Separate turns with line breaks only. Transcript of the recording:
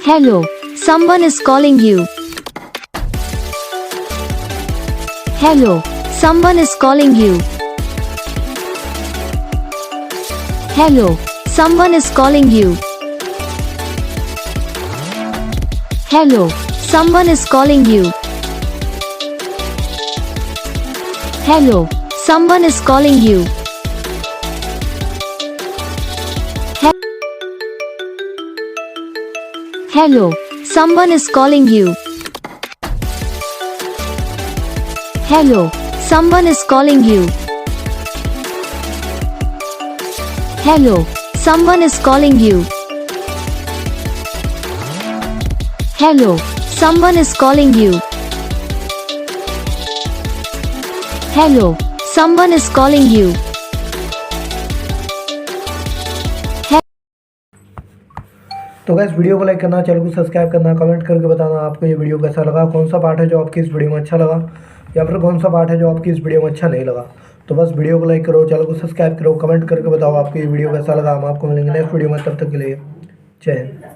Hello, someone is calling you. Hello, someone is calling you. Hello, someone is calling you. Hello, someone is calling you. Hello, someone is calling you. Hello, someone is calling you. Hello, someone is calling you. Hello, someone is calling you. Hello, someone is calling you. Hello, someone is calling you.
तो guys video को like करना, channel को subscribe करना, comment करके बताना आपको ये video कैसा लगा, कौन सा पार्ट है जो आपकी इस वीडियो में अच्छा लगा या फिर कौन सा पार्ट है जो आपकी इस वीडियो में अच्छा नहीं लगा। तो बस वीडियो को लाइक करो, चैनल को सब्सक्राइब करो, कमेंट करके बताओ आपको ये वीडियो कैसा लगा। हम आपको मिलेंगे नेक्स्ट वीडियो में, तब तक के लिए जय हिंद।